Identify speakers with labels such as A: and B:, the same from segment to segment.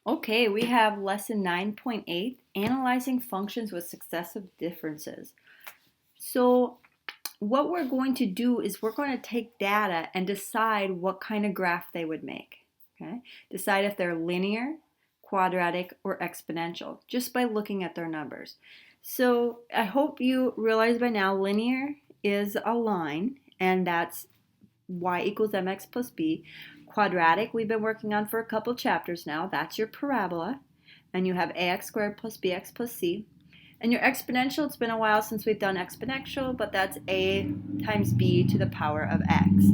A: Okay, we have lesson 9.8, analyzing functions with successive differences. So what we're going to do is we're going to take data and decide what kind of graph they would make. Okay? Decide if they're linear, quadratic, or exponential, just by looking at their numbers. So I hope you realize by now linear is a line, and that's y equals mx plus b. Quadratic, we've been working on for a couple chapters now. That's your parabola. And you have ax squared plus bx plus c. And your exponential, it's been a while since we've done exponential, but that's a times b to the power of x.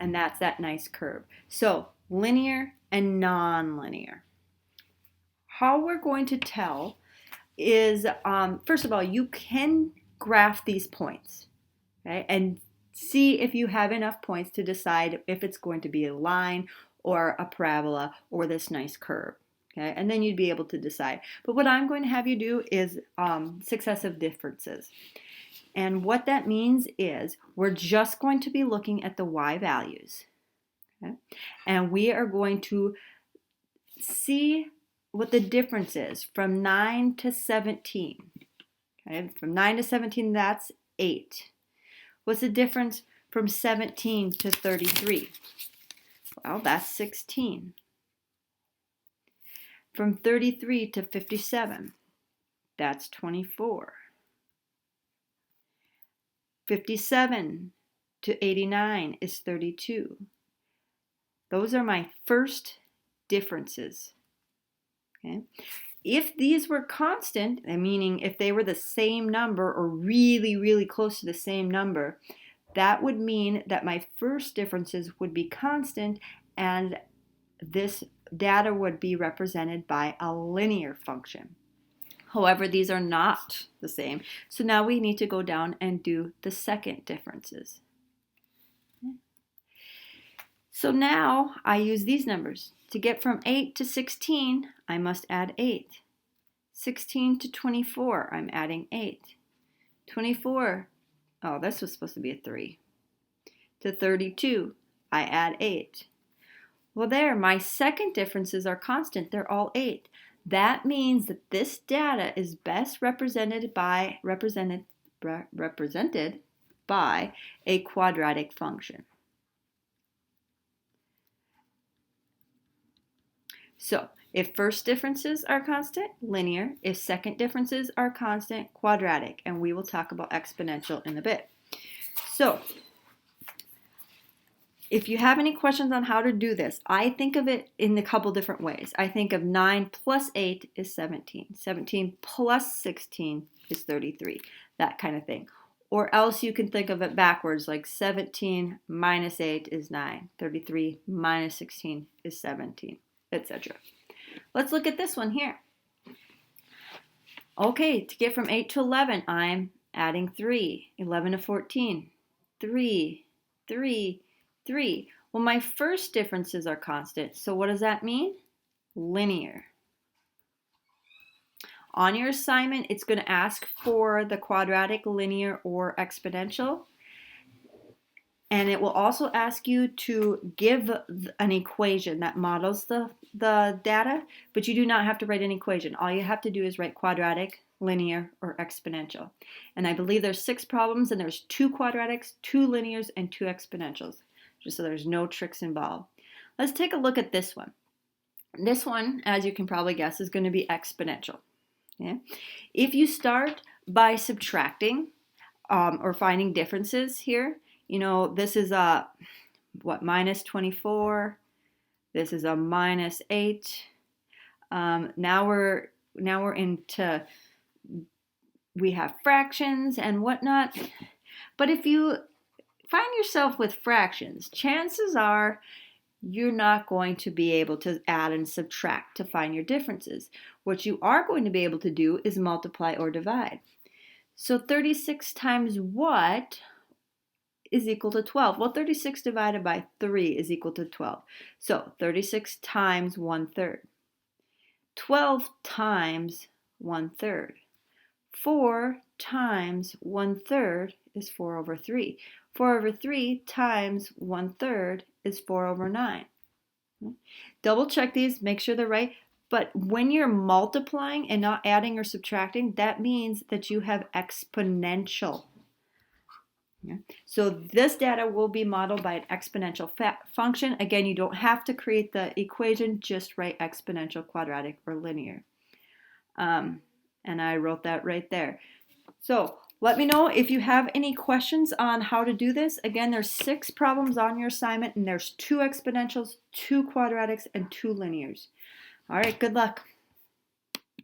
A: And that's that nice curve. So linear and nonlinear. How we're going to tell is, first of all, you can graph these points, okay, and see if you have enough points to decide if it's going to be a line or a parabola or this nice curve. Okay, and then you'd be able to decide. But what I'm going to have you do is successive differences. And what that means is we're just going to be looking at the y values. Okay? And we are going to see what the difference is from 9 to 17. Okay? From 9 to 17, that's 8. What's the difference from 17 to 33? Well, that's 16. From 33 to 57, that's 24. 57 to 89 is 32. Those are my first differences. Okay? If these were constant, meaning if they were the same number or really, really close to the same number, that would mean that my first differences would be constant and this data would be represented by a linear function. However, these are not the same. So now we need to go down and do the second differences. So now I use these numbers. To get from 8 to 16, I must add 8. 16 to 24, I'm adding 8. 24, oh, this was supposed to be a 3. To 32, I add 8. Well, there, my second differences are constant. They're all 8. That means that this data is best represented by a quadratic function. So, if first differences are constant, linear. If second differences are constant, quadratic. And we will talk about exponential in a bit. So, if you have any questions on how to do this, I think of it in a couple different ways. I think of 9 plus 8 is 17. 17 plus 16 is 33. That kind of thing. Or else you can think of it backwards, like 17 minus 8 is 9. 33 minus 16 is 17, etc. Let's look at this one here. Okay, to get from 8 to 11, I'm adding 3. 11 to 14, 3, 3, 3. Well, my first differences are constant. So what does that mean? Linear. On your assignment, it's going to ask for the quadratic, linear, or exponential. And it will also ask you to give an equation that models the data, but you do not have to write an equation. All you have to do is write quadratic, linear, or exponential. And I believe there's 6 problems, and there's 2 quadratics, 2 linears, and 2 exponentials, just so there's no tricks involved. Let's take a look at this one. This one, as you can probably guess, is going to be exponential. Okay? If you start by subtracting or finding differences here, you know, this is a, minus 24. This is a minus 8. Now we're into, we have fractions and whatnot. But if you find yourself with fractions, chances are you're not going to be able to add and subtract to find your differences. What you are going to be able to do is multiply or divide. So 36 times what is equal to 12? Well, 36 divided by 3 is equal to 12. So 36 times 1/3. 12 times 1/3. 4 times 1/3 is 4 over 3. 4 over 3 times 1/3 is 4 over 9. Double check these, make sure they're right. But when you're multiplying and not adding or subtracting, that means that you have exponential. Yeah. So this data will be modeled by an exponential function. Again, you don't have to create the equation, just write exponential, quadratic, or linear. And I wrote that right there. So let me know if you have any questions on how to do this. Again, there's 6 problems on your assignment, and there's 2 exponentials, 2 quadratics, and 2 linears. All right, good luck.